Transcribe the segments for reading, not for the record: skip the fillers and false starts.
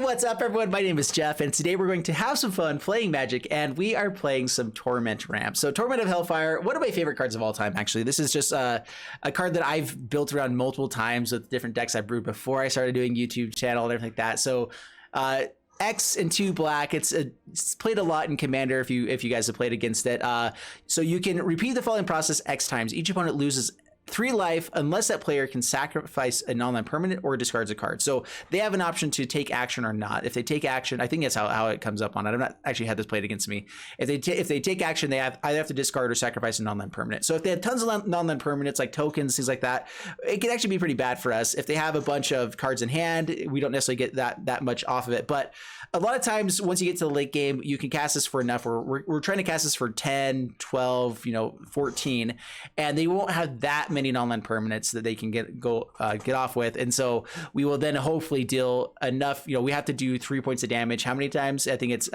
what's up everyone? My name is Jeff, and today we're going to have some fun playing Magic, and we are playing some Torment ramp. So Torment of HAILFIRE, one of my favorite cards of all time, actually. This is just a card that I've built around multiple times with different decks I've brewed before I started doing YouTube channel and everything like that. So X and 2 black. It's played a lot in Commander if you guys have played against it. So you can repeat the following process X times. Each opponent loses 3 life unless that player can sacrifice a non-land permanent or discards a card. So they have an option to take action or not. If they take action, I think that's how it comes up on it. I've not actually had this played against me. If they take action, they either have to discard or sacrifice a non-land permanent. So if they have tons of non-land permanents like tokens, things like that, it can actually be pretty bad for us. If they have a bunch of cards in hand, we don't necessarily get that much off of it. But a lot of times, once you get to the late game, you can cast this for enough. We're trying to cast this for 10, 12, 14, and they won't have that many non-land permanents that they can get off with. And so we will then hopefully deal enough. We have to do 3 points of damage. How many times? I think it's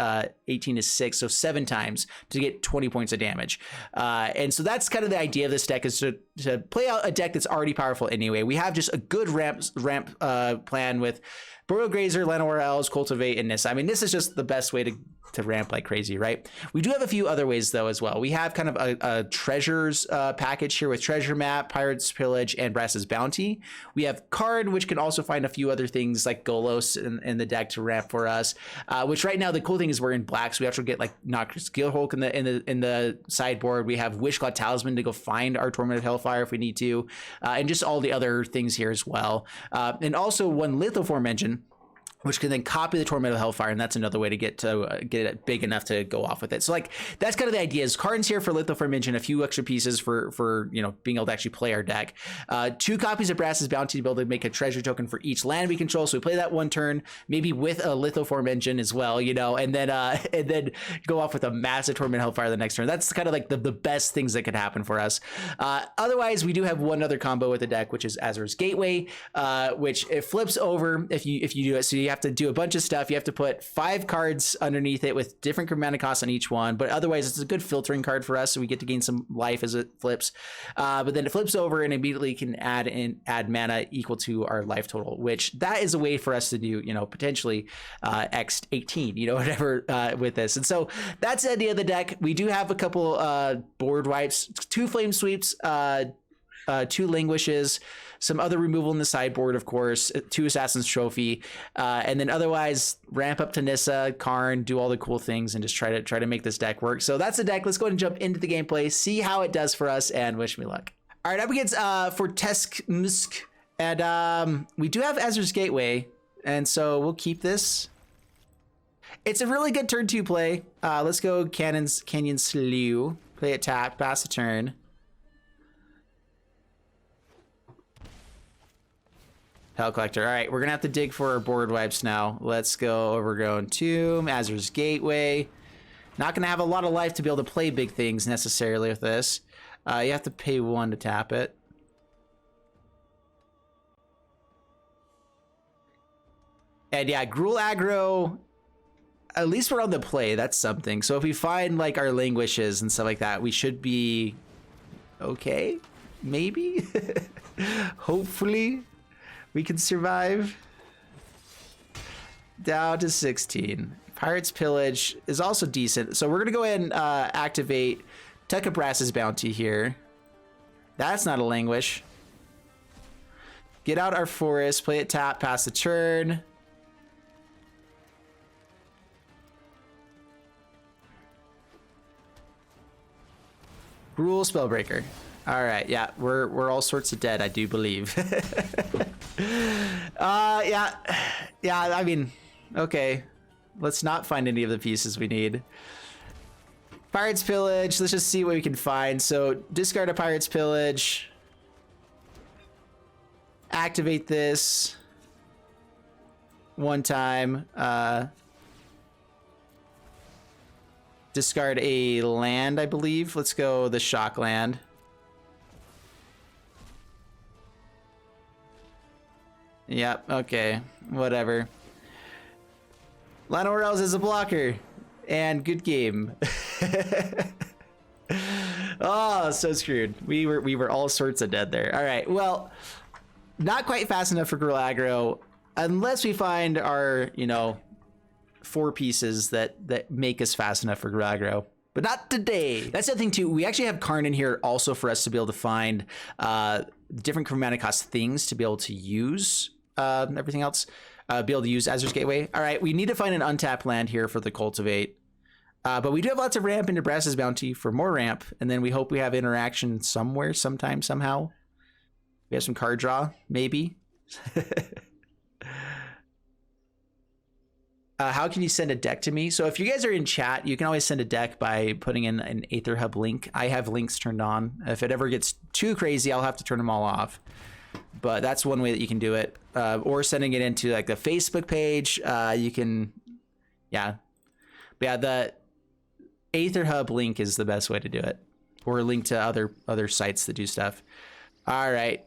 18 is 6, so 7 times to get 20 points of damage. And so that's kind of the idea of this deck, is to play out a deck that's already powerful anyway. We have just a good ramp plan with Burrow Grazer, Llanowar Elves, Cultivate, and Nissa. I mean, this is just the best way to ramp like crazy, right? We do have a few other ways though as well. We have kind of a treasures package here with Treasure Map, Pirate's Pillage, and Brass's Bounty. We have Card, which can also find a few other things like Golos in the deck to ramp for us. Which right now the cool thing is we're in black, so we actually get like Noctis Guildhulk in the sideboard. We have Wishclaw Talisman to go find our Torment of HAILFIRE if we need to, and just all the other things here as well. And also one Lithoform engine, which can then copy the Torment of HAILFIRE, and that's another way to get it big enough to go off with it. So like that's kind of the idea. Is cards here for Lithoform engine, a few extra pieces for being able to actually play our deck. 2 copies of Brass's Bounty to be able to make a treasure token for each land we control. So we play that one turn, maybe with a Lithoform engine as well, and then go off with a massive Torment of HAILFIRE the next turn. That's kind of like the best things that could happen for us. Otherwise, we do have one other combo with the deck, which is Azur's Gateway, which it flips over if you do it. So you have to do a bunch of stuff. You have to put 5 cards underneath it with different mana costs on each one, but otherwise it's a good filtering card for us, so we get to gain some life as it flips. But then it flips over and immediately can add mana equal to our life total, which that is a way for us to do potentially X 18, whatever with this. And so that's the idea of the deck. We do have a couple board wipes, 2 Flame Sweeps, 2 Languishes, some other removal in the sideboard, of course, 2 Assassin's Trophy, and then otherwise ramp up to Nissa, Karn, do all the cool things, and just try to make this deck work. So that's the deck. Let's go ahead and jump into the gameplay, see how it does for us, and wish me luck. All right, up against for Teskmsk, and we do have Azur's Gateway, and so we'll keep this. It's a really good turn 2 play. Let's go Canyon Slough, play it tap, pass the turn. Hell Collector. All right, we're gonna have to dig for our board wipes now. Let's go Overgrown Tomb, Azur's Gateway. Not gonna have a lot of life to be able to play big things necessarily with this. You have to pay 1 to tap it. And yeah, Gruul aggro, at least we're on the play. That's something. So if we find like our Languishes and stuff like that, we should be okay, maybe. Hopefully we can survive. Down to 16. Pirate's Pillage is also decent. So we're gonna go ahead and activate Tuck Brass's Bounty here. That's not a Languish. Get out our forest, play it tap, pass the turn. Gruul Spellbreaker. All right, yeah, we're all sorts of dead, I do believe. Yeah, I mean, okay. Let's not find any of the pieces we need. Pirate's Pillage, let's just see what we can find. So discard a Pirate's Pillage. Activate this 1 time. Discard a land, I believe. Let's go the Shock Land. Yep, okay, whatever. Llanowar Elves is a blocker, and good game. Oh, so screwed. We were all sorts of dead there. All right, well, not quite fast enough for Gruul aggro. unless we find our, you know, 4 pieces that make us fast enough for aggro. But not today. That's the other thing too. We actually have Karn in here also for us to be able to find different chromatic cost things to be able to use everything else. Be able to use Azur's Gateway. All right, we need to find an untapped land here for the Cultivate. But we do have lots of ramp into Brass's Bounty for more ramp. And then we hope we have interaction somewhere, sometime, somehow. We have some card draw, maybe. How can you send a deck to me? So if you guys are in chat, you can always send a deck by putting in an Aether Hub link. I have links turned on. If it ever gets too crazy, I'll have to turn them all off. But that's one way that you can do it. Or sending it into like the Facebook page. You can, yeah. But yeah, the Aether Hub link is the best way to do it. Or a link to other sites that do stuff. All right.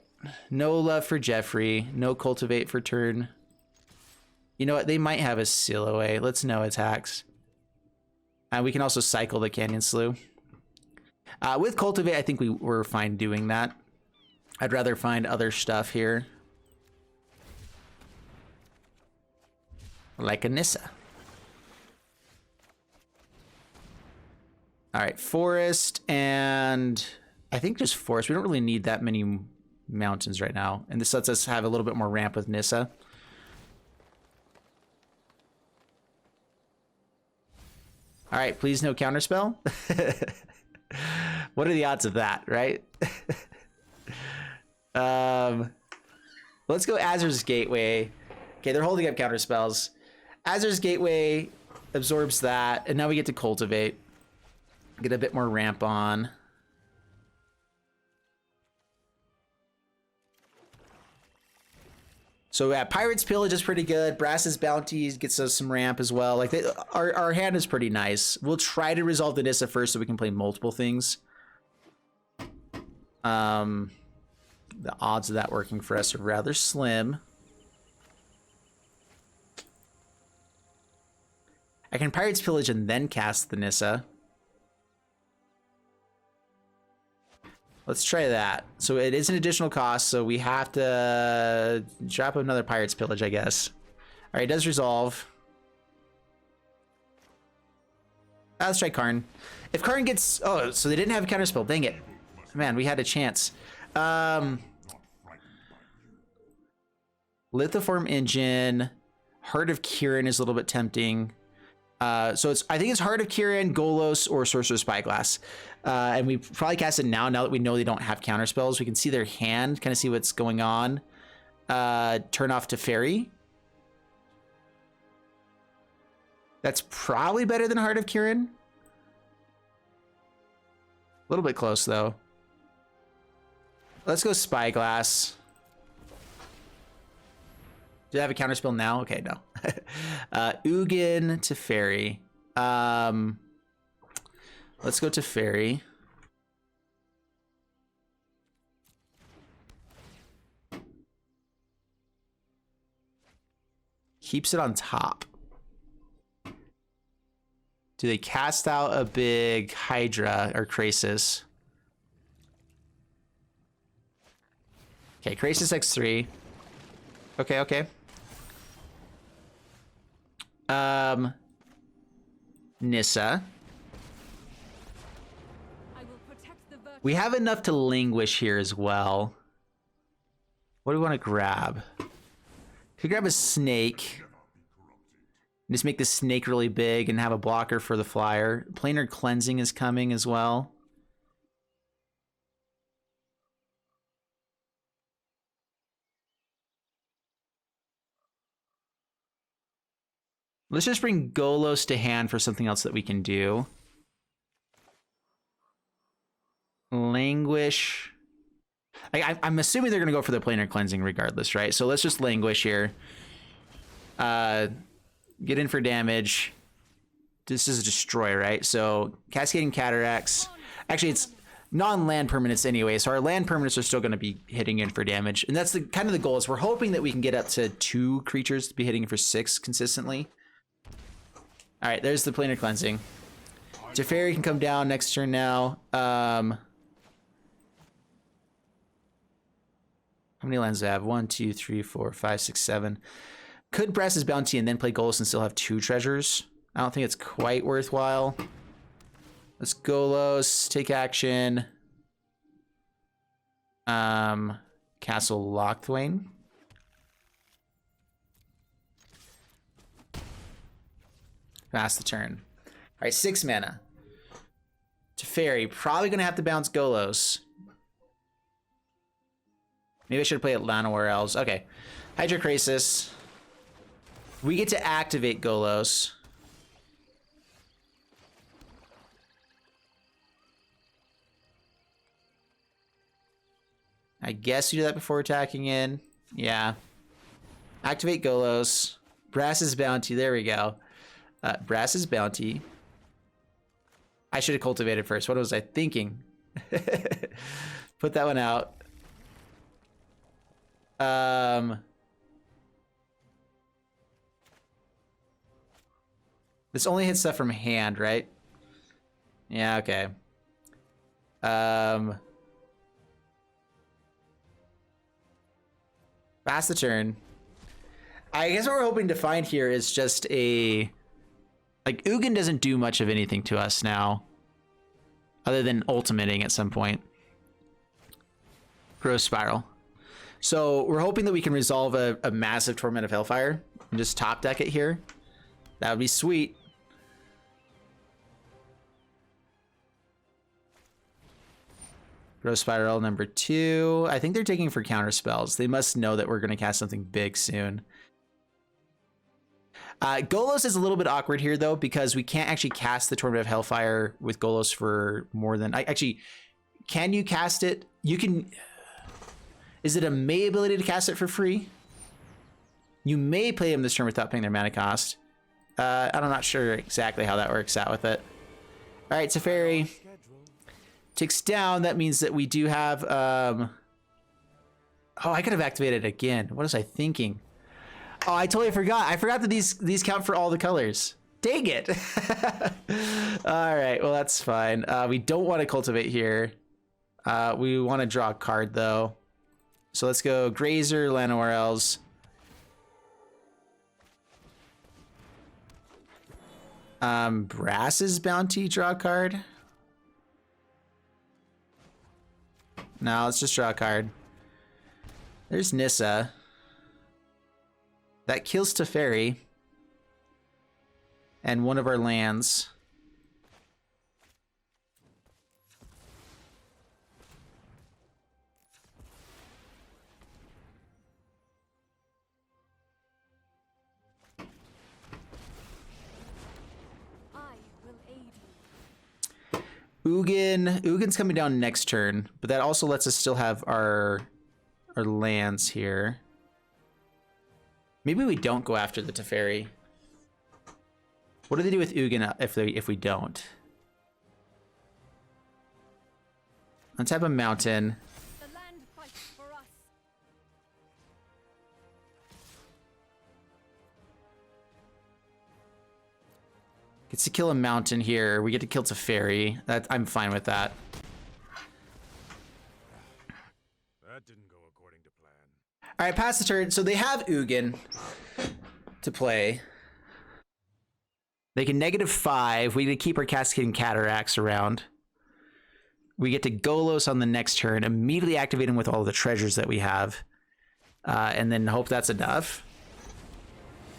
No love for Jeffrey. No Cultivate for turn. You know what? They might have a seal away. Let's no attacks. And we can also cycle the Canyon Slough. With Cultivate, I think we're fine doing that. I'd rather find other stuff here. Like a Nissa. All right, Forest and I think just Forest. We don't really need that many mountains right now. And this lets us have a little bit more ramp with Nissa. All right, please no counterspell. What are the odds of that, right? Let's go Azur's Gateway. Okay, they're holding up counterspells. Azur's Gateway absorbs that, and now we get to Cultivate. Get a bit more ramp on. So yeah, Pirate's Pillage is pretty good. Brass's Bounty gets us some ramp as well. Like our hand is pretty nice. We'll try to resolve the Nissa first so we can play multiple things. The odds of that working for us are rather slim. I can Pirate's Pillage and then cast the Nissa. Let's try that. So it is an additional cost, so we have to drop another Pirate's Pillage, I guess. All right, it does resolve. Let's try Karn. If Karn gets... Oh, so they didn't have a counterspell. Dang it. Man, we had a chance. Lithoform Engine. Heart of Kirin is a little bit tempting. So I think it's Heart of Kirin, Golos, or Sorcerer's Spyglass. And we probably cast it now that we know they don't have counterspells. We can see their hand, kind of see what's going on. Turn off Teferi. That's probably better than Heart of Kirin. A little bit close, though. Let's go Spyglass. Do they have a counterspell now? Okay, no. Ugin, Teferi. Let's go Teferi. Keeps it on top. Do they cast out a big Hydra or Krasis? Okay, Krasis X3. Okay. Nissa. We have enough to languish here as well. What do we want to grab? Could grab a snake. Just make the snake really big and have a blocker for the flyer. Planar Cleansing is coming as well. Let's just bring Golos to hand for something else that we can do. Languish. I'm assuming they're going to go for the Planar Cleansing regardless, right? So let's just Languish here. Get in for damage. This is a Destroy, right? So Cascading Cataracts. Actually, it's non-land permanents anyway, so our land permanents are still going to be hitting in for damage. And that's the kind of the goal, is we're hoping that we can get up to 2 creatures to be hitting for 6 consistently. All right, there's the Planar Cleansing. Teferi can come down next turn now. How many lands do I have? 1, 2, 3, 4, 5, 6, 7. Could Brass's Bounty and then play Golos and still have 2 treasures. I don't think it's quite worthwhile. Let's Golos, take action. Castle Lochthwain. Pass the turn. All right, 6 mana. Teferi, probably gonna have to bounce Golos. Maybe I should play it Llanowar Elves. Okay, Hydrokrasis. We get to activate Golos. I guess you do that before attacking in. Yeah. Activate Golos. Brass's Bounty. There we go. Brass's Bounty. I should have cultivated first. What was I thinking? Put that one out. This only hits stuff from hand, right? Yeah, okay. Pass the turn. I guess what we're hoping to find here is just a... Like, Ugin doesn't do much of anything to us now. Other than ultimating at some point. Growth Spiral. So we're hoping that we can resolve a massive Torment of Hailfire. And just top deck it here. That would be sweet. Growth Spiral number 2. I think they're taking for counter spells. They must know that we're going to cast something big soon. Golos is a little bit awkward here, though, because we can't actually cast the Torment of Hailfire with Golos for more than... Actually, can you cast it? You can... Is it a May ability to cast it for free? You may play him this turn without paying their mana cost. I'm not sure exactly how that works out with it. All right, Teferi ticks down. That means that we do have... Oh, I could have activated it again. What was I thinking? Oh, I totally forgot. I forgot that these count for all the colors. Dang it. All right, well, that's fine. We don't want to cultivate here. We want to draw a card, though. So let's go Grazer, Llanowar Elves. Brass's Bounty, draw a card. No, let's just draw a card. There's Nissa. That kills Teferi. And one of our lands. Ugin's coming down next turn, but that also lets us still have our lands here. Maybe we don't go after the Teferi. What do they do with Ugin if we don't? Untap a mountain. The land fights for us. Gets to kill a mountain here. We get to kill Teferi. I'm fine with that. That didn't go according to plan. All right, pass the turn. So they have Ugin to play. They can -5. We get to keep our Cascading Cataracts around. We get to Golos on the next turn, immediately activate him with all the treasures that we have, and then hope that's enough.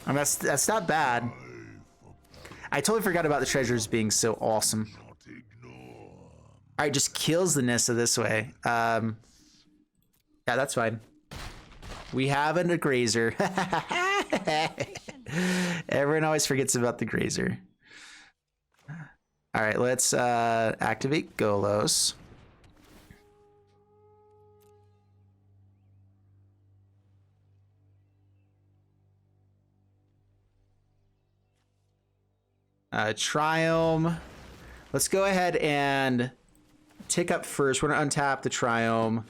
And that's not bad. I totally forgot about the treasures being so awesome. All right, just kills the Nissa this way. Yeah, that's fine. We have a Grazer. Everyone always forgets about the Grazer. All right, let's activate Golos. Triome. Let's go ahead and tick up first. We're gonna untap the Triome.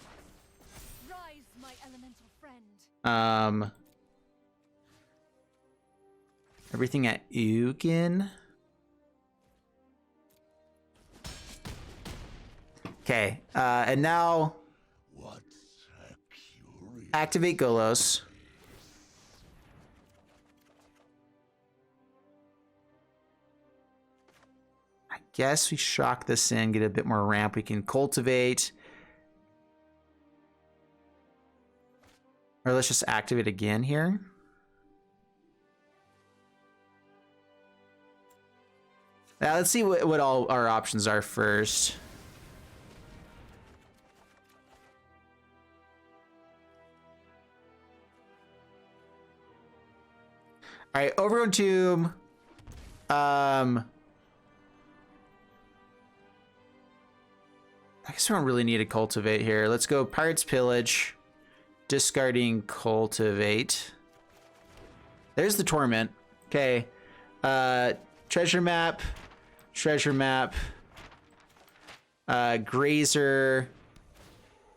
Rise, my elemental friend. Everything at Ugin. Okay, and now... What's a curious Activate Golos. I guess we shock this in, get a bit more ramp. We can cultivate. Or let's just activate again here. Now let's see what all our options are first. All right, Overgrown Tomb. I guess we don't really need to cultivate here. Let's go Pirate's Pillage. Discarding Cultivate. There's the Torment. Okay. Treasure Map. Treasure Map. Grazer.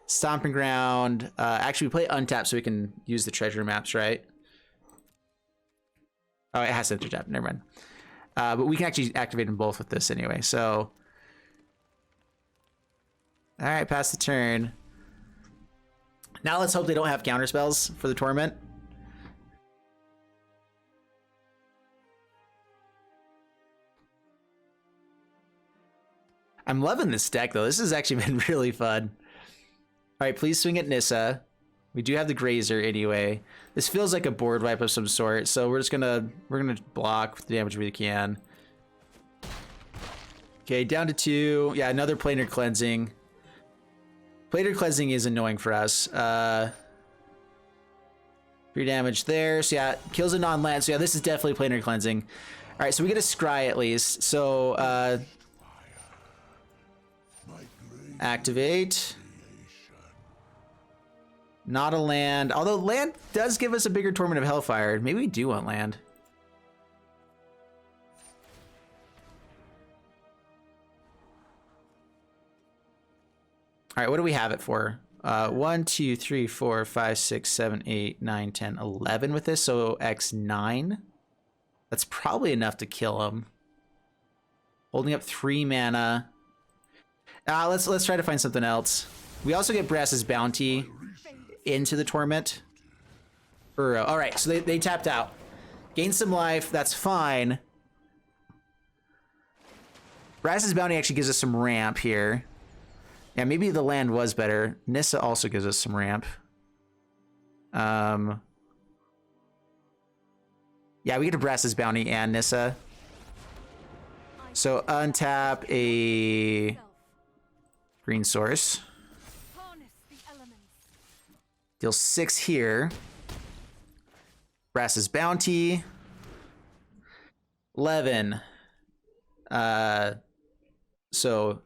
Stomping Ground. Actually, we play Untap so we can use the treasure maps, right? Oh, it has to intertap. Never mind. But we can actually activate them both with this anyway. So, all right, pass the turn. Now let's hope they don't have counter spells for the Torment. I'm loving this deck though. This has actually been really fun. All right, please swing at Nissa. We do have the Grazer anyway. This feels like a board wipe of some sort, so we're gonna block the damage we can. Okay, down to 2. Yeah, another Planar Cleansing. Planar Cleansing is annoying for us. 3 damage there. So yeah, kills a non-land. So yeah, this is definitely Planar Cleansing. All right, so we get a Scry at least. So activate. Not a land. Although land does give us a bigger Torment of Hellfire. Maybe we do want land. All right, what do we have it for? 1, 2, 3, 4, 5, 6, 7, 8, 9, 10, 11 with this. So X9. That's probably enough to kill him. Holding up 3 mana. Let's try to find something else. We also get Brass's Bounty into the Torment. All right, so they tapped out. Gain some life. That's fine. Brass's Bounty actually gives us some ramp here. Yeah, maybe the land was better. Nissa also gives us some ramp. Yeah, we get a Brass's Bounty and Nissa. So untap a green source. Deal 6 here. Brass's Bounty. 11. So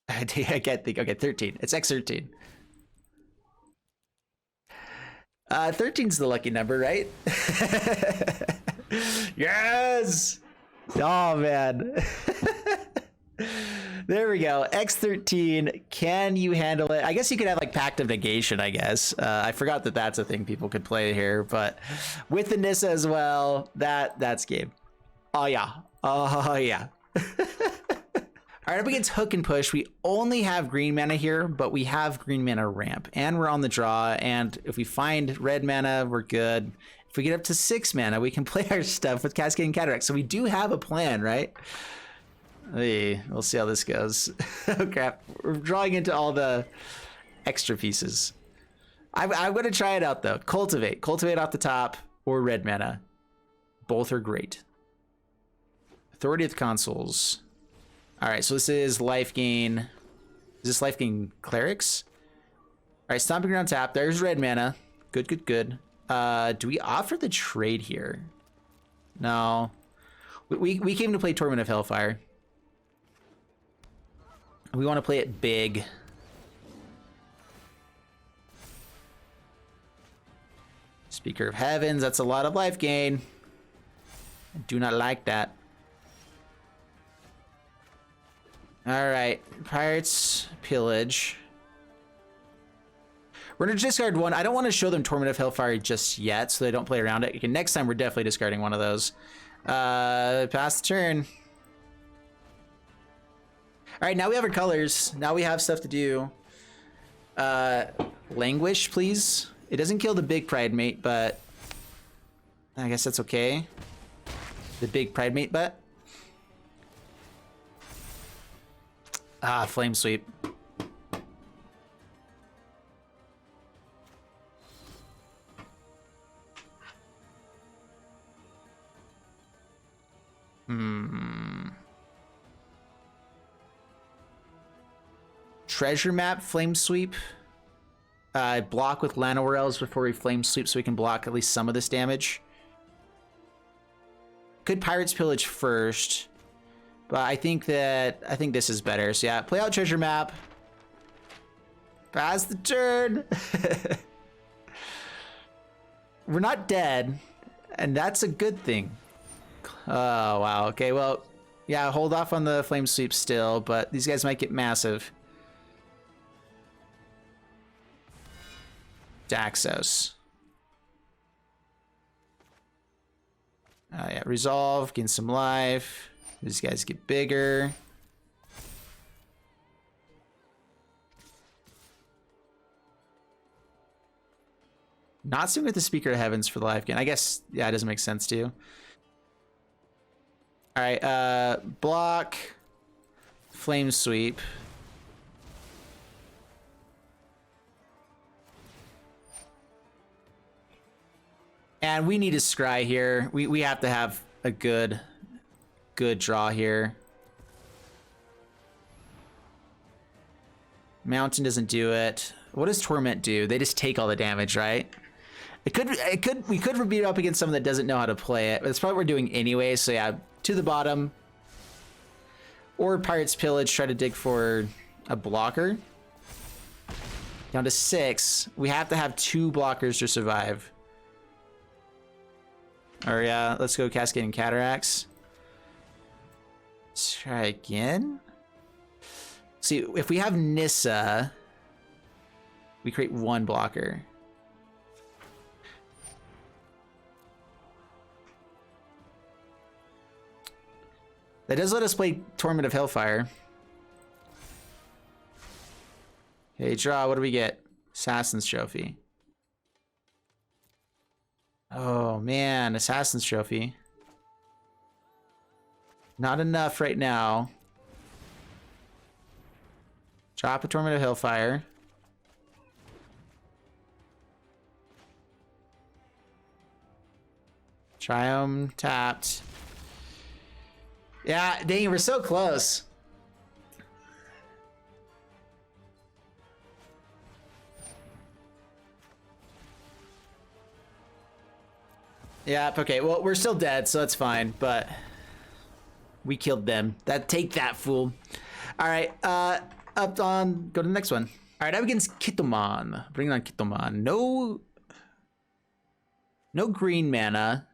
I can't think. Okay, 13. It's X13. 13's the lucky number, right? Yes! Oh, man. There we go. X13. Can you handle it? I guess you could have like Pact of Negation, I guess. I forgot that that's a thing people could play here, but with the Nissa as well, that's game. Oh, yeah. Oh, yeah. All right, up against Hook and Push, we only have green mana here, but we have green mana ramp, and we're on the draw, and if we find red mana, we're good. If we get up to 6 mana, we can play our stuff with Cascading Cataract, so we do have a plan, right? Hey, we'll see how this goes. Oh, crap. We're drawing into all the extra pieces. I'm going to try it out, though. Cultivate. Cultivate off the top, or red mana. Both are great. Authority of the Consuls. All right, so this is life gain. Is this life gain Clerics? All right, Stomping Ground tap. There's red mana. Good, good, good. Do we offer the trade here? No. We came to play Torment of Hellfire. We want to play it big. Speaker of Heavens. That's a lot of life gain. I do not like that. All right, Pirates Pillage. We're gonna discard 1. I don't want to show them Torment of Hellfire just yet, so they don't play around it. Okay, next time we're definitely discarding one of those. Pass the turn. All right, now we have our colors. Now we have stuff to do. Languish, please. It doesn't kill the big pride mate, but I guess that's okay. The big pride mate, but flame sweep. Treasure map, flame sweep. Block with Llanowar before we flame sweep so we can block at least some of this damage. Could Pirate's Pillage first, but I think this is better. So yeah, play out treasure map. Pass the turn. We're not dead, and that's a good thing. Oh wow. Okay, well, yeah, hold off on the flame sweep still, but these guys might get massive. Daxos. Yeah, resolve, gain some life. These guys get bigger. Not swing with the Speaker of Heavens for the life gain. I guess, yeah, it doesn't make sense too. All right, block, flame sweep. And we need a scry here. We have to have a good draw here. Mountain doesn't do it. What does Torment do? They just take all the damage, right? We could beat up against someone that doesn't know how to play it, but that's probably what we're doing anyway. So yeah, to the bottom. Or Pirate's Pillage, try to dig for a blocker. Down to 6. We have to have 2 blockers to survive. Or yeah, let's go Cascading Cataracts. Let's try again. See, if we have Nissa, we create 1 blocker. That does let us play Torment of Hailfire. Okay, draw. What do we get? Assassin's Trophy. Oh man, Assassin's Trophy. Not enough right now. Drop a Torment of Hailfire. Triumph tapped. Yeah, dang, we're so close. Yeah, okay, well, we're still dead, so that's fine, but we killed them. Take that, fool. All right, up on, go to the next one. All right, up against Kitoman. Bring on Kitoman. No green mana,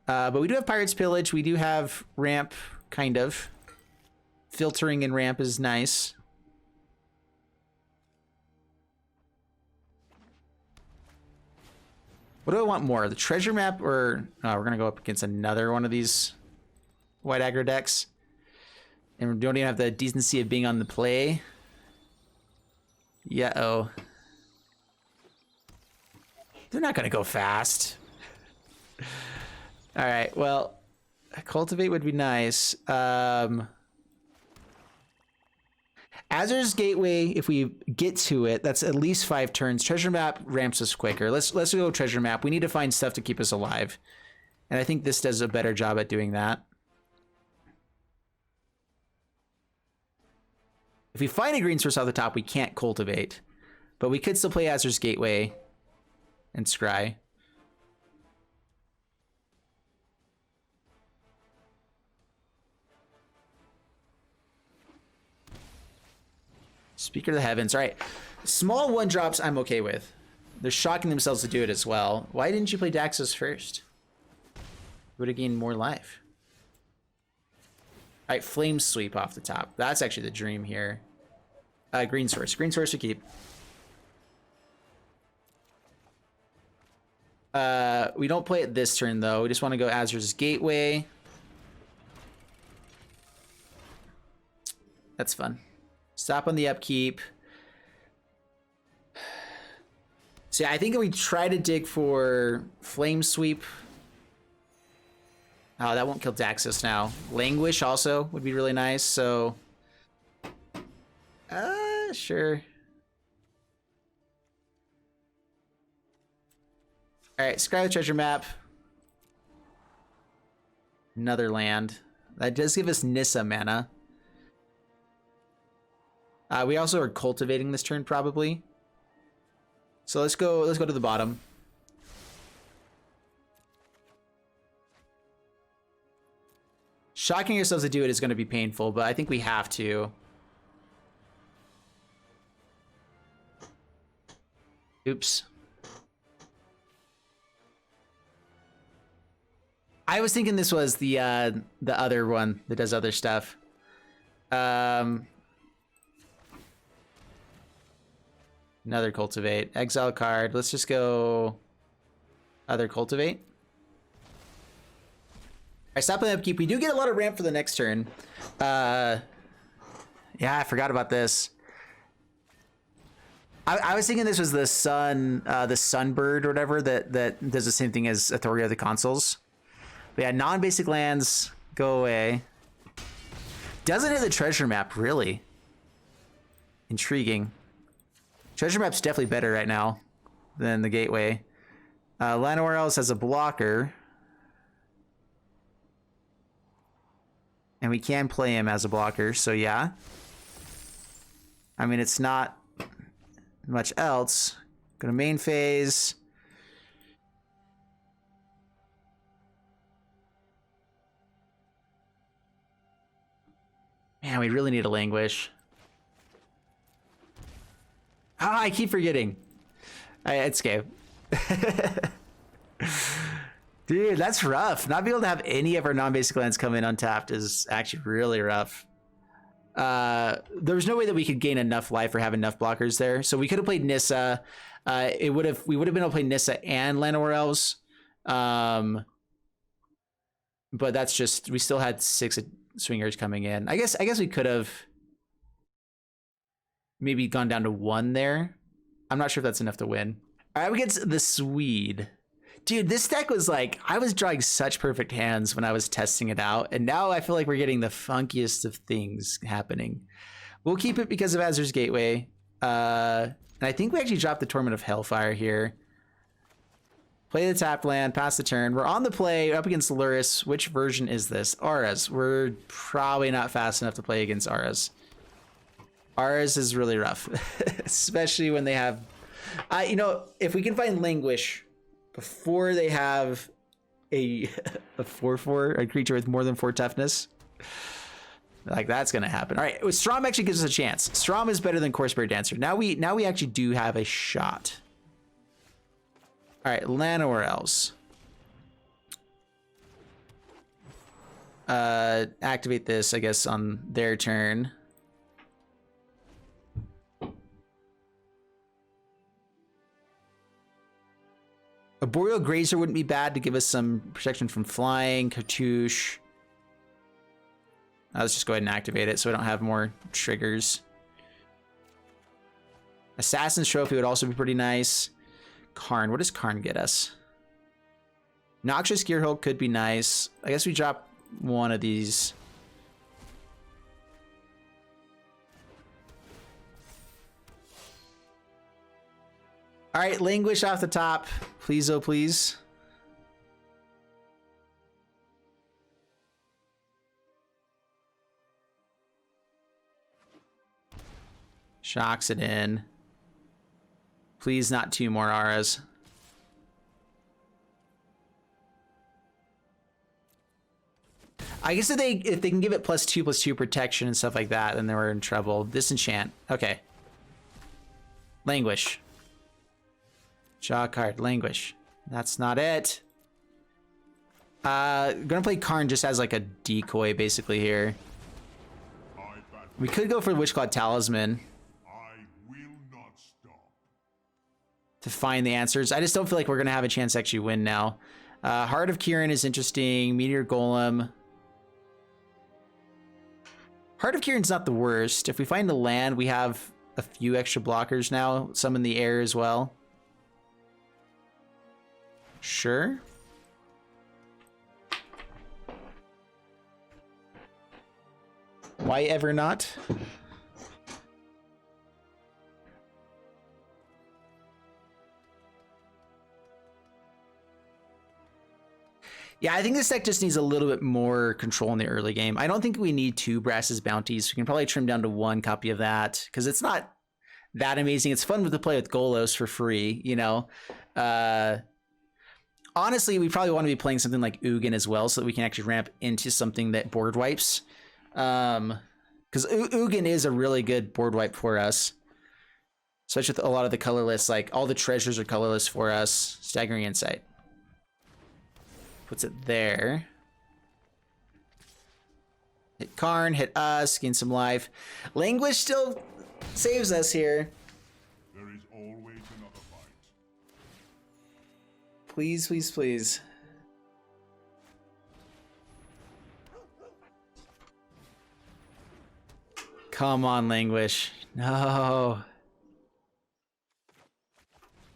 but we do have Pirate's Pillage. We do have ramp, kind of. Filtering and ramp is nice. What do I want more? The treasure map, or we're gonna go up against another one of these white aggro decks, and we don't even have the decency of being on the play. Yeah, oh, they're not gonna go fast. All right, well, cultivate would be nice. Azur's Gateway, if we get to it, that's at least 5 turns. Treasure map ramps us quicker. Let's go treasure map. We need to find stuff to keep us alive. And I think this does a better job at doing that. If we find a green source off the top, we can't cultivate. But we could still play Azur's Gateway and scry. Speaker of the Heavens. All right. Small 1-drops I'm okay with. They're shocking themselves to do it as well. Why didn't you play Daxos first? Would have gained more life. All right, Flame Sweep off the top. That's actually the dream here. Green source. Green source to keep. We don't play it this turn, though. We just want to go Azur's Gateway. That's fun. Stop on the upkeep. So yeah, I think we try to dig for Flame Sweep. Oh, that won't kill Daxus now. Languish also would be really nice, so... sure. Alright, Scarlet Treasure Map. Another land. That does give us Nissa mana. We also are cultivating this turn, probably. So let's go to the bottom. Shocking ourselves to do it is going to be painful, but I think we have to. Oops. I was thinking this was the other one that does other stuff. Another cultivate. Exile card. Let's just go other cultivate. Alright, stop playing upkeep. We do get a lot of ramp for the next turn. Yeah, I forgot about this. I was thinking this was the Sunbird or whatever that does the same thing as Authority of the Consuls. But yeah, non-basic lands go away. Doesn't hit the treasure map, really. Intriguing. Treasure map's definitely better right now than the gateway. Llanowar Elves has a blocker. And we can play him as a blocker, so yeah. I mean, it's not much else. Go to main phase. Man, we really need a Languish. Ah, I keep forgetting. It's okay. Dude, that's rough. Not being able to have any of our non-basic lands come in untapped is actually really rough. There was no way that we could gain enough life or have enough blockers there. So we could have played Nissa. We would have been able to play Nissa and Llanowar Elves. But that's just, we still had 6 swingers coming in. I guess we could have maybe gone down to 1 there. I'm not sure if that's enough to win. All right, we get the Swede. Dude, this deck was like, I was drawing such perfect hands when I was testing it out, and now I feel like we're getting the funkiest of things happening. We'll keep it because of Azur's Gateway. And I think we actually dropped the Torment of Hailfire here. Play the tapped land, pass the turn. We're on the play, up against Luris. Which version is this? Auras. We're probably not fast enough to play against Auras. Auras is really rough, especially when they have... you know, if we can find Languish before they have a 4/4, a creature with more than 4 toughness, like that's gonna happen. All right, Strom actually gives us a chance. Strom is better than Corsair Dancer. Now we actually do have a shot. All right, Llanowar Elves. Activate this, I guess, on their turn. A Boreal Grazer wouldn't be bad to give us some protection from flying. Cartouche. Let's just go ahead and activate it so we don't have more triggers. Assassin's Trophy would also be pretty nice. Karn. What does Karn get us? Noxious Gearhulk could be nice. I guess we drop one of these. All right, Languish off the top. Please, oh please. Shocks it in. Please not 2 more auras. I guess if they can give it +2/+2 protection and stuff like that, then they were in trouble. Disenchant. Okay. Languish. Draw a card. Languish. That's not it. Gonna play Karn just as like a decoy basically here. We could go for Witchclaw Talisman to find the answers. I just don't feel like we're gonna have a chance to actually win now. Heart of Kirin is interesting. Meteor Golem. Heart of Kirin's not the worst. If we find the land, we have a few extra blockers now. Some in the air as well. Sure. Why ever not? Yeah, I think this deck just needs a little bit more control in the early game. I don't think we need 2 Brass's Bounties. We can probably trim down to 1 copy of that because it's not that amazing. It's fun to play with Golos for free, you know? Honestly, we probably want to be playing something like Ugin as well so that we can actually ramp into something that board wipes. Because Ugin is a really good board wipe for us. Especially with a lot of the colorless, like all the treasures are colorless for us. Staggering Insight. Puts it there. Hit Karn, hit us, gain some life. Languish still saves us here. There is always another fight. Please, please, please. Come on, Languish. No.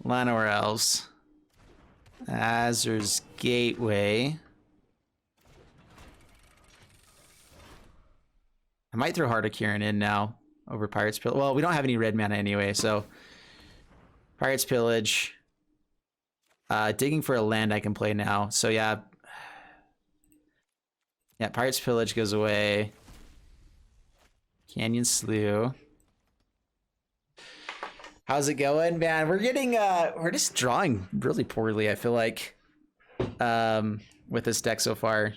Llanowar Elves. Azur's Gateway. I might throw Heart of Kirin in now over Pirate's Pillage. Well, we don't have any red mana anyway, so Pirate's Pillage. Digging for a land I can play now. So yeah. Yeah, Pirate's Pillage goes away. Canyon Slough. How's it going, man? We're getting we're just drawing really poorly, I feel like, with this deck so far.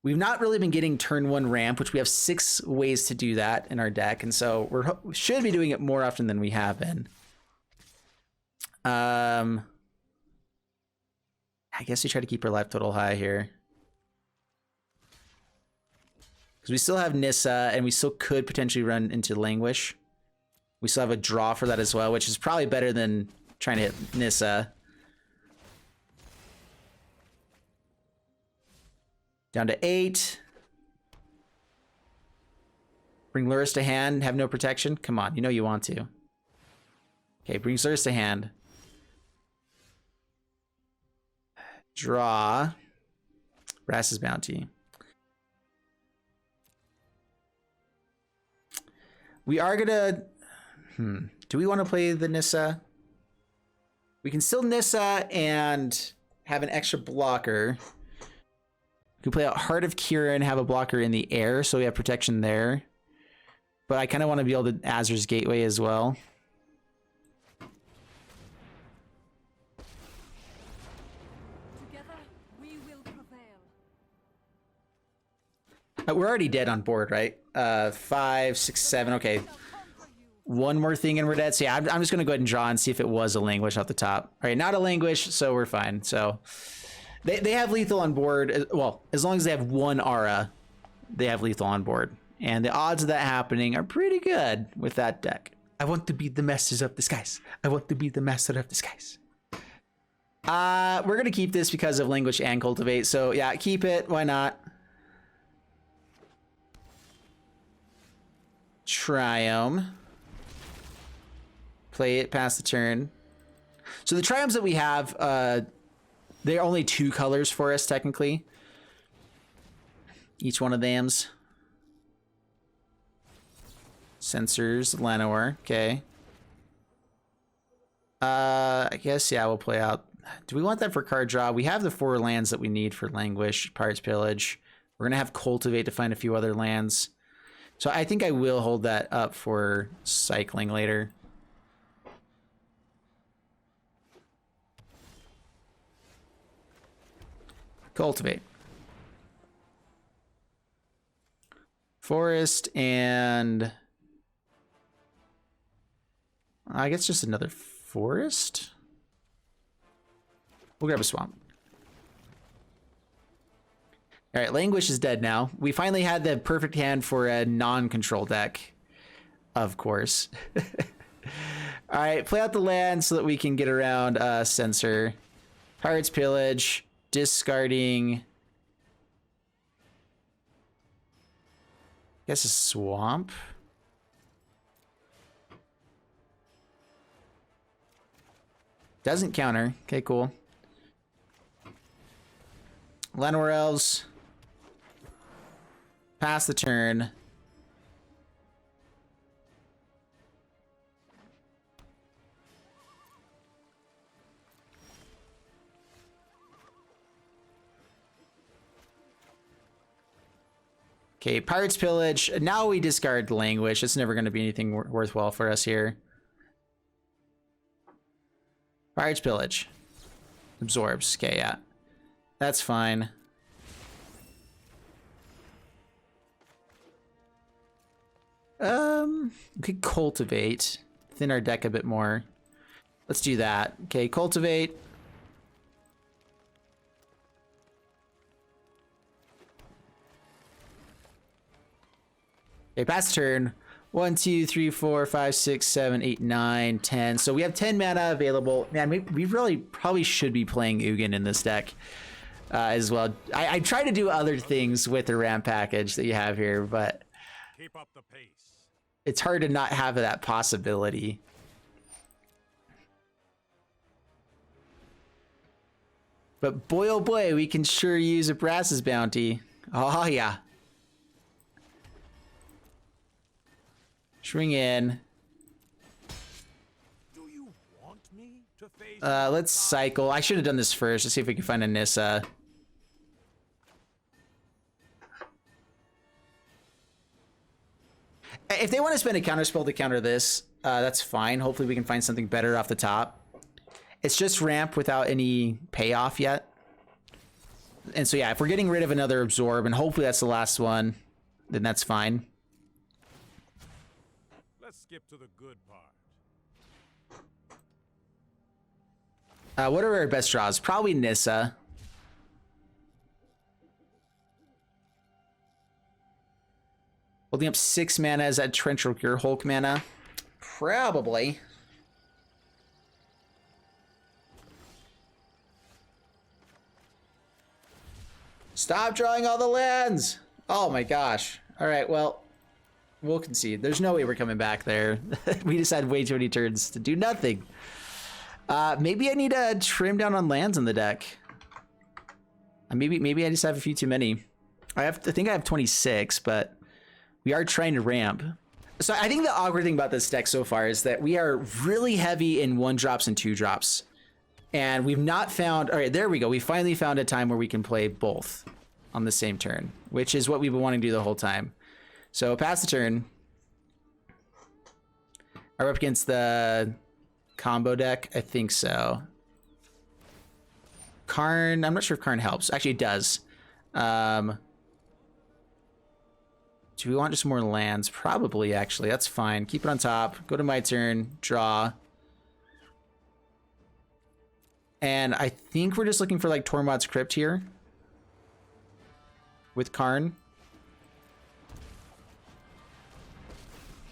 We've not really been getting turn 1 ramp, which we have 6 ways to do that in our deck, and so we should be doing it more often than we have been. I guess we try to keep our life total high here. Because we still have Nissa, and we still could potentially run into Languish. We still have a draw for that as well, which is probably better than trying to hit Nissa. Down to 8. Bring Lurrus to hand, have no protection. Come on, you know you want to. Okay, bring Lurrus to hand. Draw. Brass's Bounty. We are gonna... Do we want to play the Nissa? We can still Nissa and have an extra blocker. We can play out Heart of Kirin, have a blocker in the air, so we have protection there. But I kind of want to be able to Azur's Gateway as well. Together we will prevail. We're already dead on board, right? 5, 6, 7. Okay. One more thing and we're dead. So yeah, I'm just going to go ahead and draw and see if it was a Languish off the top. All right, not a Languish, so we're fine. So they have lethal on board. Well, as long as they have 1 aura, they have lethal on board. And the odds of that happening are pretty good with that deck. I want to be the masters of disguise. I want to be the master of disguise. We're going to keep this because of Languish and Cultivate. So yeah, keep it. Why not? Triome. Play it, pass the turn. So the Triomes that we have, they're only 2 colors for us, technically. Each one of them's. Sensors, Llanowar, okay. I guess, yeah, we'll play out. Do we want that for card draw? We have the 4 lands that we need for Languish, Pirate's Pillage. We're going to have Cultivate to find a few other lands. So I think I will hold that up for cycling later. Cultivate. Forest and I guess just another forest. We'll grab a swamp. All right, Languish is dead now. We finally had the perfect hand for a non-control deck, of course. All right, play out the land so that we can get around Censor. Pirate's Pillage. Discarding, I guess, a swamp. Doesn't counter. Okay, cool. Llanowar Elves. Pass the turn. Okay, Pirates Pillage. Now we discard Languish. It's never going to be anything worthwhile for us here. Pirates Pillage. Absorbs. Okay, yeah. That's fine. We could Cultivate. Thin our deck a bit more. Let's do that. Okay, Cultivate. Okay, pass turn. 1, 2, 3, 4, 5, 6, 7, 8, 9, 10. So we have 10 mana available. Man, we really probably should be playing Ugin in this deck as well. I try to do other things with the ramp package that you have here, but Keep up the pace. it's hard to not have that possibility. But boy, oh boy, we can sure use a Brass's Bounty. Oh, yeah. Swing in. Do you want me to face Let's cycle. I should have done this first. Let's see if we can find a Nissa. If they want to spend a counterspell to counter this, that's fine. Hopefully we can find something better off the top. It's just ramp without any payoff yet. And so yeah, if we're getting rid of another Absorb, and hopefully that's the last one, then that's fine. Let's skip to the good part. What are our best draws? Probably Nissa. Holding up 6 mana is that Trench or your Hulk mana? Probably. Stop drawing all the lands! Oh my gosh. Alright, well, we'll concede. There's no way we're coming back there. We just had way too many turns to do nothing. Maybe I need to trim down on lands in the deck. Maybe I just have a few too many. I think I have 26, but we are trying to ramp. So I think the awkward thing about this deck so far is that we are really heavy in 1-drops and 2-drops. And we've not found... All right, there we go. We finally found a time where we can play both on the same turn, which is what we've been wanting to do the whole time. So pass the turn. Are we up against the combo deck? I think so. Karn... I'm not sure if Karn helps. Actually, it does. Do we want just more lands? Probably, actually. That's fine. Keep it on top. Go to my turn. Draw. And I think we're just looking for, like, Tormod's Crypt here. With Karn.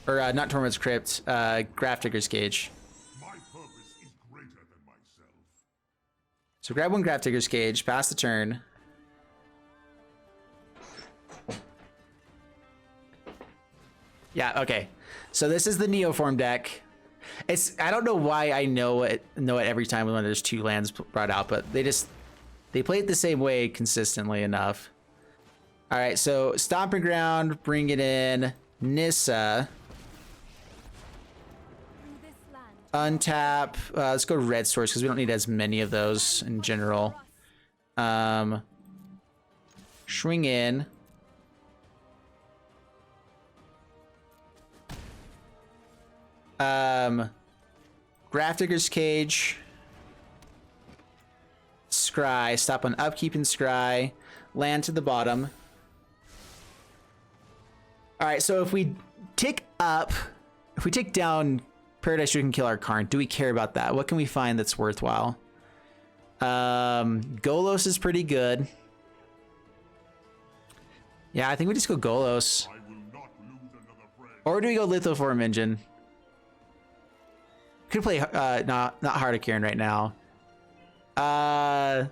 Or, not Tormod's Crypt. Grafdigger's Cage. My purpose is greater than myself. So grab one Grafdigger's Cage. Pass the turn. Yeah, okay. So this is the Neoform deck. I don't know why I know it every time when there's 2 lands brought out, but they play it the same way consistently enough. All right, so Stomping Ground, bring it in. Nissa. Through this land, Untap. Let's go Red Source because we don't need as many of those in general. Swing in. Grafdigger's Cage. Scry. Stop on upkeep and Scry. Land to the bottom. Alright, so if we tick up, if we tick down Paradise Druid can kill our Karn, do we care about that? What can we find that's worthwhile? Golos is pretty good. Yeah, I think we just go Golos. I will not lose another friend. Or do we go Lithoform Engine? Could play not Heart of Kieran right now. Lithoform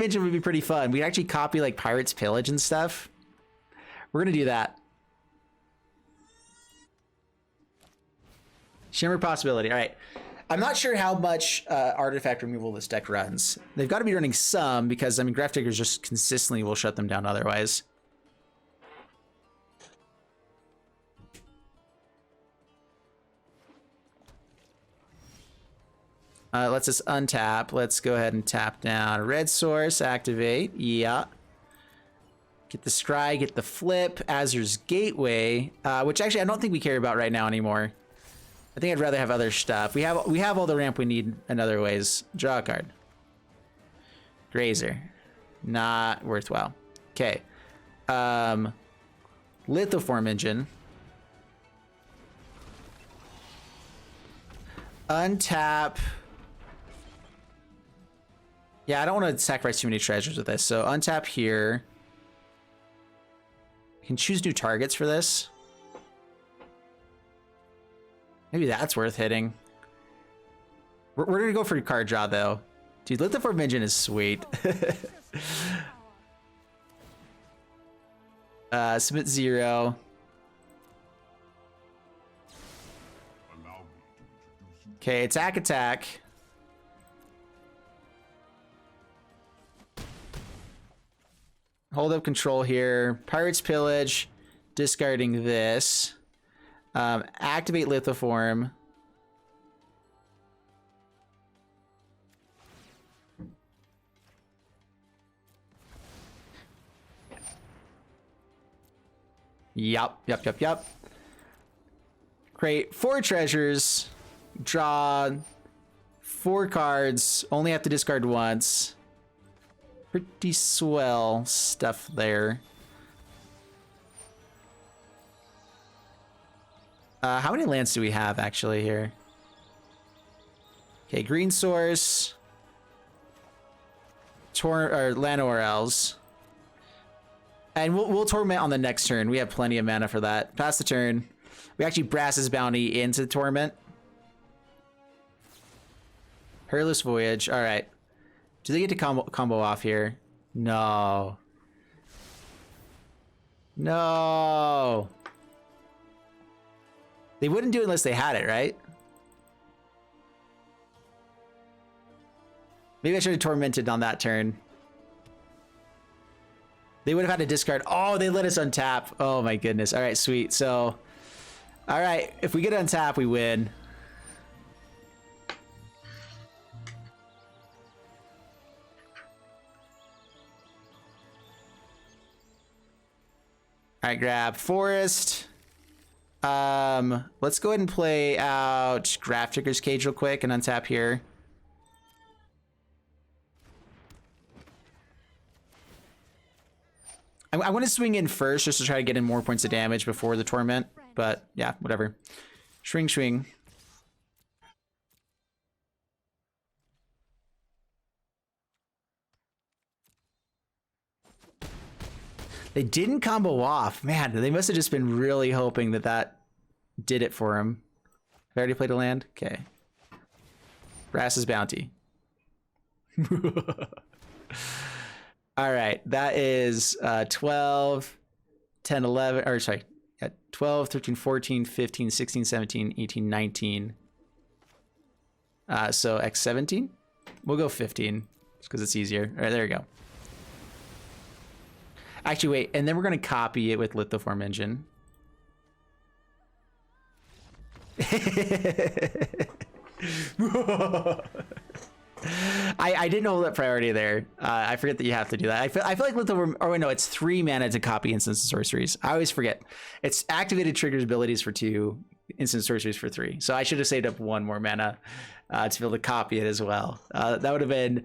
Engine would be pretty fun. We'd actually copy like Pirates Pillage and stuff. We're gonna do that. Shimmer Possibility. All right. I'm not sure how much artifact removal this deck runs. They've got to be running some because, I mean, Graph Diggers just consistently will shut them down otherwise. Let's just untap. Let's go ahead and tap down. Red source, activate. Yeah. Get the scry, get the flip. Azur's Gateway, which actually I don't think we care about right now anymore. I think I'd rather have other stuff. We have all the ramp we need in other ways. Draw a card. Grazer. Not worthwhile. Okay. Lithoform Engine. Untap. Yeah, I don't want to sacrifice too many treasures with this. So untap here. I can choose new targets for this. Maybe that's worth hitting. We're going to go for card draw, though. Dude, Lithoform Engine is sweet. Submit 0. Okay, attack. Hold up control here. Pirate's Pillage. Discarding this. Activate Lithoform. Yup. Create 4 treasures. Draw 4 cards. Only have to discard once. Pretty swell stuff there. How many lands do we have actually here? Okay, green source. Llanowar. And we'll torment on the next turn. We have plenty of mana for that. Pass the turn. We actually Brass's Bounty into torment. Perilous Voyage. All right. Do they get to combo off here? No. No. They wouldn't do it unless they had it, right? Maybe I should have tormented on that turn. They would have had to discard. Oh, they let us untap. Oh my goodness. All right, sweet. So, all right. If we get untap, we win. All right, grab Forest. Let's go ahead and play out Graph Digger's Cage real quick and untap here. I want to swing in first just to try to get in more points of damage before the torment, but yeah, whatever. Swing. They didn't combo off. Man, they must have just been really hoping that that did it for him. I already played a land? Okay. Brass's Bounty. All right, that is 12, 10, 11, or sorry, 12, 13, 14, 15, 16, 17, 18, 19. So X17? We'll go 15, just because it's easier. All right, there we go. Actually, wait, and then we're going to copy it with Lithoform Engine. I didn't hold that priority there. I forget that you have to do that. I feel like Lithoform, oh wait, no, it's 3 mana to copy instants and sorceries. I always forget. It's activated triggers abilities for 2, instant sorceries for 3. So I should have saved up 1 more mana to be able to copy it as well. That would have been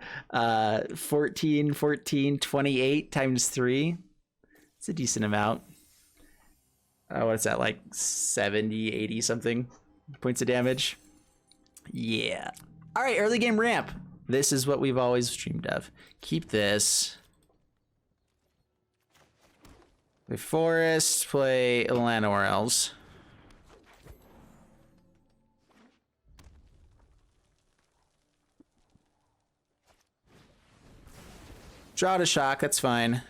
14, 28 times 3. It's a decent amount. What's that, like 70, 80 something points of damage? Yeah. All right, early game ramp. This is what we've always dreamed of. Keep this. Play Forest, play Llanowar. Draw to shock, that's fine.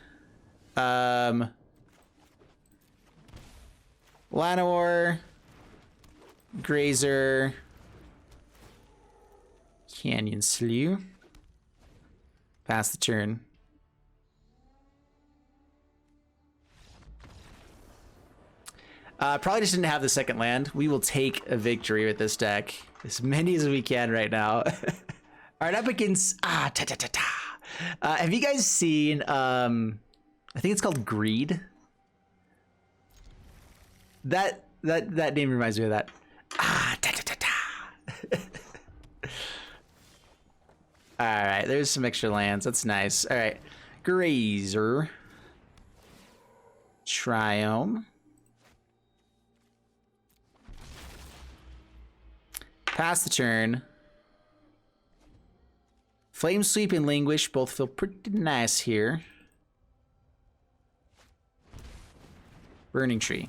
Llanowar, Grazer, Canyon Slew. Pass the turn. Probably just didn't have the second land. We will take a victory with this deck. As many as we can right now. All right, up against... have you guys seen... I think it's called Greed. That name reminds me of that. All right, there's some extra lands. That's nice. All right, Grazer. Triome. Pass the turn. Flame Sweep and Languish both feel pretty nice here. Burning Tree.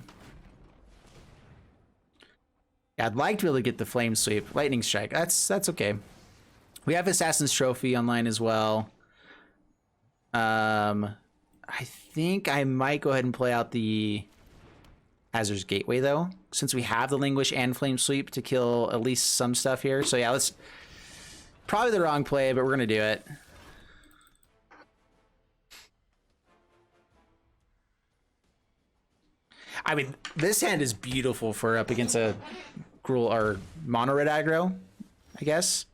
Yeah, I'd like to be able to get the Flame Sweep. Lightning Strike. That's okay. We have Assassin's Trophy online as well. I think I might go ahead and play out the Hazard's Gateway, though, since we have the Languish and Flame Sweep to kill at least some stuff here. So yeah, let's... Probably the wrong play, but we're going to do it. I mean, this hand is beautiful for up against a Gruul or mono red aggro, I guess.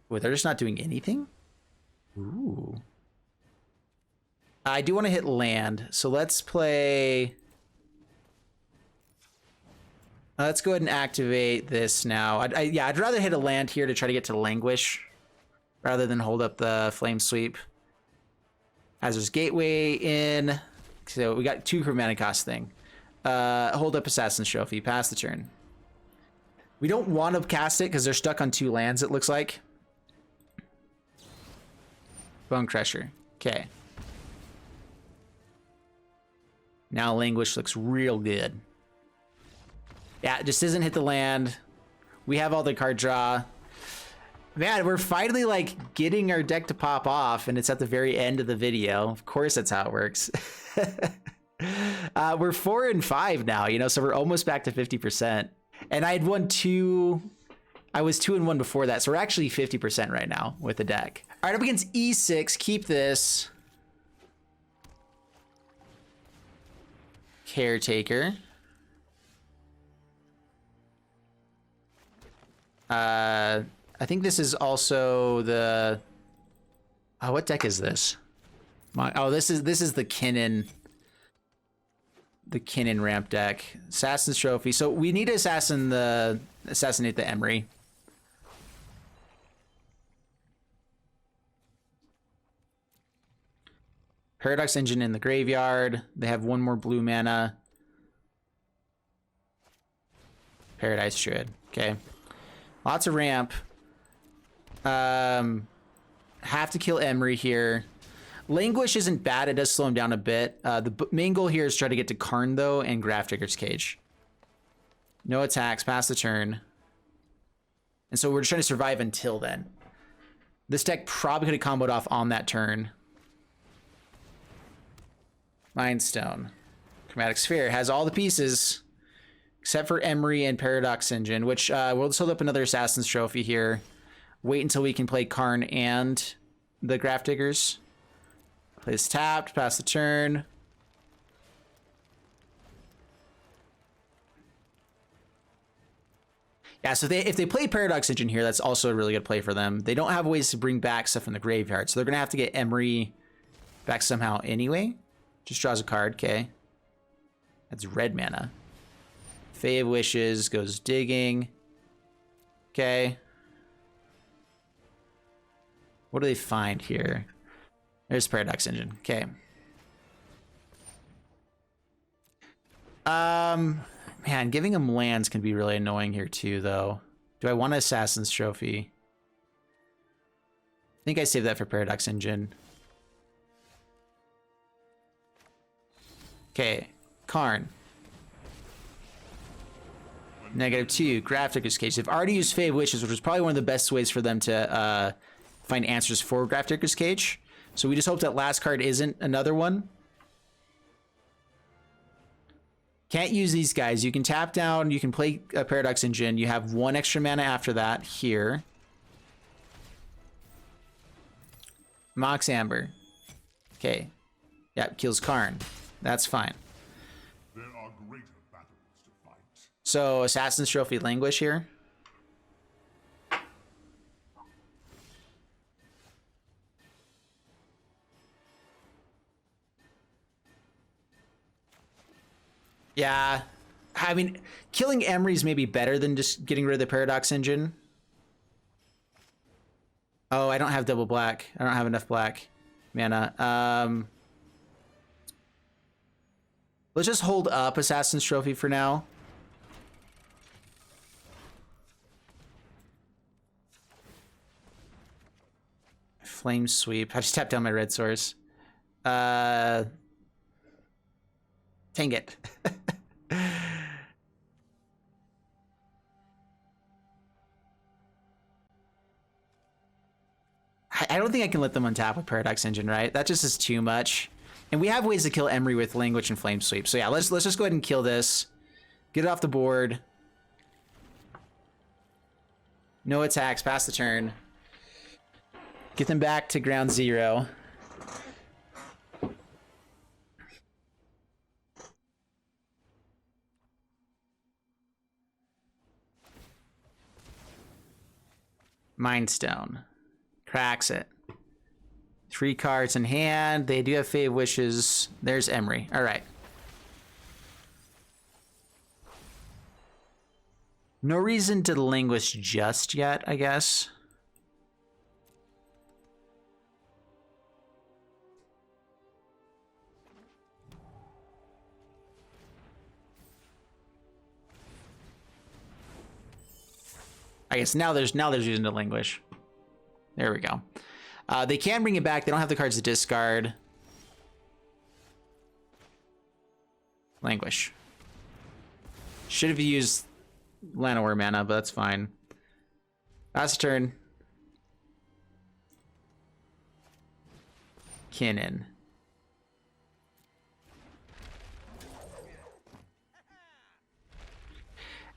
Wait, they're just not doing anything? Ooh. I do want to hit land, so let's play... let's go ahead and activate this now. I'd rather hit a land here to try to get to Languish rather than hold up the Flame Sweep. Hazard's Gateway in. So we got 2 chromatic cost thing. Hold up Assassin's Trophy. Pass the turn. We don't want to cast it because they're stuck on 2 lands, it looks like. Bone Crusher. Okay. Now Languish looks real good. Yeah, it just doesn't hit the land. We have all the card draw. Man, we're finally like getting our deck to pop off, and it's at the very end of the video. Of course, that's how it works. We're 4 and 5 now, you know, so we're almost back to 50%. And I had won 2. I was 2 and 1 before that, so we're actually 50% right now with the deck. All right, up against E6. Keep this. Caretaker. I think this is also the... Oh, what deck is this? This is the Kinnan. The Kinnan ramp deck. Assassin's Trophy. So we need to assassinate the Emery. Paradox Engine in the graveyard. They have 1 more blue mana. Paradise Druid. Okay. Lots of ramp. Have to kill Emery here. Languish isn't bad. It does slow him down a bit. The main goal here is try to get to Karn, though, and Grafdigger's Cage. No attacks. Pass the turn. And so we're just trying to survive until then. This deck probably could have comboed off on that turn. Mind Stone. Chromatic Sphere has all the pieces except for Emery and Paradox Engine, which we'll just hold up another Assassin's Trophy here. Wait until we can play Karn and the Grafdiggers. Plays tapped, pass the turn. Yeah, so if they play Paradox Engine here, that's also a really good play for them. They don't have ways to bring back stuff in the graveyard, so they're going to have to get Emery back somehow anyway. Just draws a card, okay. That's red mana. Fae of Wishes goes digging. Okay. What do they find here? There's Paradox Engine. Okay. Man, giving them lands can be really annoying here too, though. Do I want an Assassin's Trophy? I think I saved that for Paradox Engine. Okay, Karn. -2, Grafdigger's Cage. They've already used Fae of Wishes, which was probably one of the best ways for them to find answers for Grafdigger's Cage. So we just hope that last card isn't another one. Can't use these guys. You can tap down, you can play a Paradox Engine. You have 1 extra mana after that here. Mox Amber. Okay. Yep, kills Karn. That's fine. There are greater battles to fight. So, Assassin's Trophy Languish here. Yeah. I mean, killing Emery's maybe better than just getting rid of the Paradox Engine. Oh, I don't have double black. I don't have enough black mana. Let's just hold up Assassin's Trophy for now. Flame Sweep. I just tapped down my red source. Dang it. I don't think I can let them untap with Paradox Engine, right? That just is too much. And we have ways to kill Emery with Language and Flame Sweep. So yeah, let's just go ahead and kill this. Get it off the board. No attacks, pass the turn. Get them back to ground zero. Mind Stone. Cracks it. 3 cards in hand. They do have Fave Wishes. There's Emery. All right. No reason to languish just yet, I guess. I guess now there's reason to languish. There we go. They can bring it back. They don't have the cards to discard. Languish. Should have used Llanowar mana, but that's fine. Last turn. Kinnan.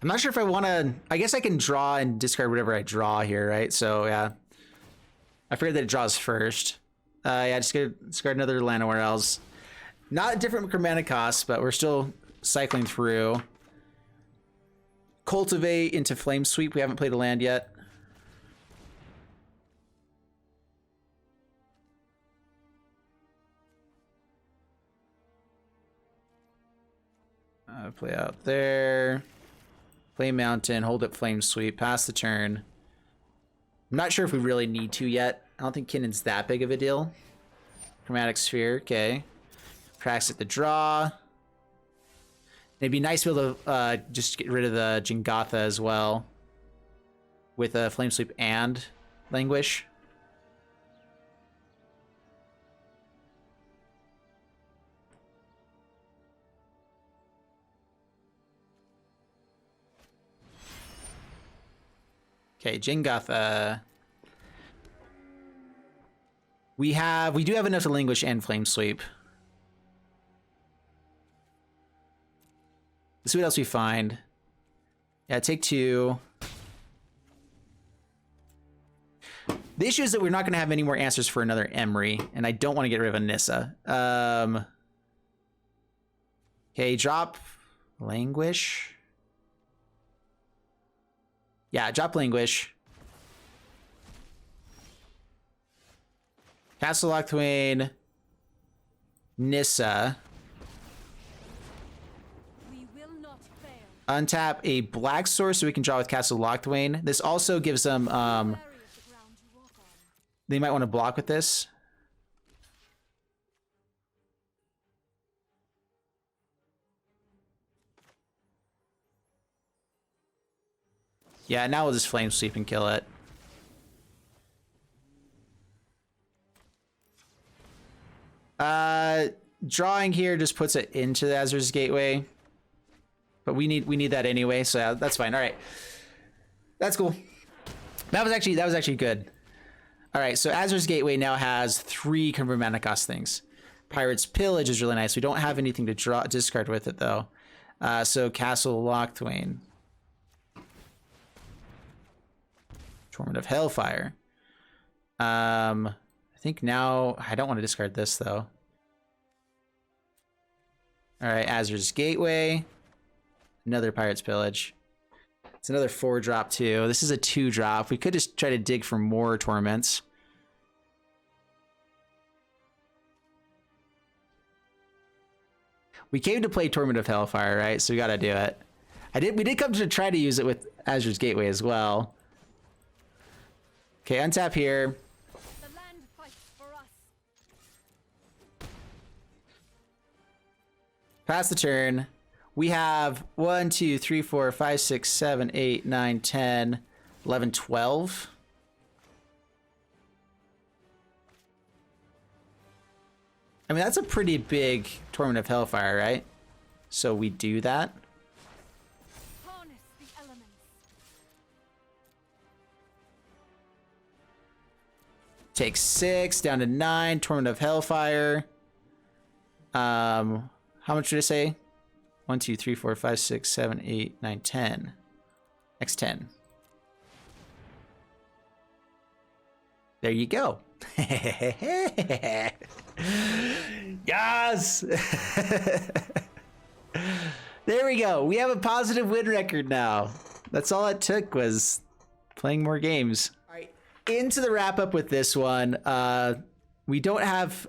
I'm not sure if I want to... I guess I can draw and discard whatever I draw here, right? So, yeah. I figured that it draws first. Yeah, just gonna discard another Llanowar Elves. Not different mana costs, but we're still cycling through. Cultivate into Flame Sweep. We haven't played a land yet. Play out there. Play Mountain, hold up Flame Sweep, pass the turn. I'm not sure if we really need to yet. I don't think Kinnan's that big of a deal. Chromatic Sphere, okay. Cracks at the draw. It'd be nice to be able to just get rid of the Jingatha as well. With a Flame Sweep and Languish. Okay, Jingatha. We do have enough to Languish and Flame Sweep. Let's see what else we find. Yeah, take 2. The issue is that we're not going to have any more answers for another Emery, and I don't want to get rid of Anissa. Okay, drop Languish. Yeah, drop Languish. Castle Lochthwain. Nissa. We will not fail. Untap a black source so we can draw with Castle Lochthwain. This also gives them, Wary of the ground you walk on. they might want to block with this. Yeah, now we'll just Flame Sweep and kill it. Drawing here just puts it into the Azur's Gateway. But we need that anyway, so yeah, that's fine. All right. That's cool. That was actually good. All right, so Azur's Gateway now has 3 convert mana cost things. Pirate's Pillage is really nice. We don't have anything to discard with it though. So Castle Lochthwain. Torment of Hailfire. I think now I don't want to discard this though. All right, Azur's Gateway, another Pirate's Pillage. It's another 4-drop too. This is a 2-drop. We could just try to dig for more torments. We came to play Torment of Hailfire, right? So we got to do it. We did come to try to use it with Azur's Gateway as well. Okay, untap here. The land fights for us. Pass the turn. We have 1, 2, 3, 4, 5, 6, 7, 8, 9, 10, 11, 12. I mean, that's a pretty big Torment of Hailfire, right? So we do that. Harness the elements. Take 6 down to 9. Torment of Hailfire. How much did I say? 1, 2, 3, 4, 5, 6, 7, 8, 9, 10. X10. There you go. Yes! There we go. We have a positive win record now. That's all it took, was playing more games. All right, into the wrap up with this one. We don't have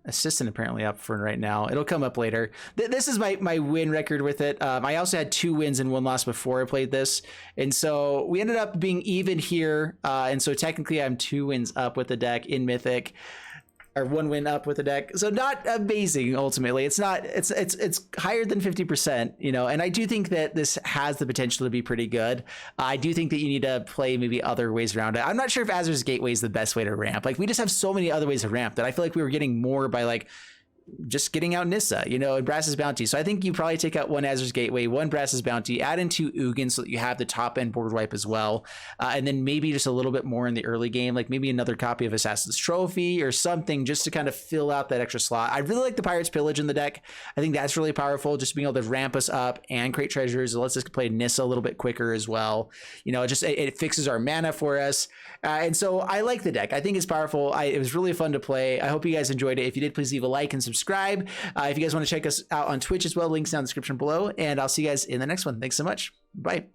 assistant apparently up for right now. It'll come up later. This is my win record with it. I also had 2 wins and 1 loss before I played this, and so we ended up being even here. And so technically I'm 2 wins up with the deck in Mythic, or 1 win up with the deck. So not amazing ultimately. It's not, it's higher than 50%, you know, and I do think that this has the potential to be pretty good. I do think that you need to play maybe other ways around it. I'm not sure if Azur's Gateway is the best way to ramp. Like, we just have so many other ways to ramp that I feel like we were getting more by like just getting out Nissa, you know, and Brass's Bounty. So I think you probably take out 1 Azur's Gateway, 1 Brass's Bounty, add in 2 Ugin so that you have the top end board wipe as well. And then maybe just a little bit more in the early game, like maybe another copy of Assassin's Trophy or something, just to kind of fill out that extra slot. I really like the Pirate's Pillage in the deck. I think that's really powerful, just being able to ramp us up and create treasures. It lets us play Nissa a little bit quicker as well. You know, it fixes our mana for us. And so I like the deck. I think it's powerful. It was really fun to play. I hope you guys enjoyed it. If you did, please leave a like and subscribe. If you guys want to check us out on Twitch as well, links down in the description below. And I'll see you guys in the next one. Thanks so much. Bye.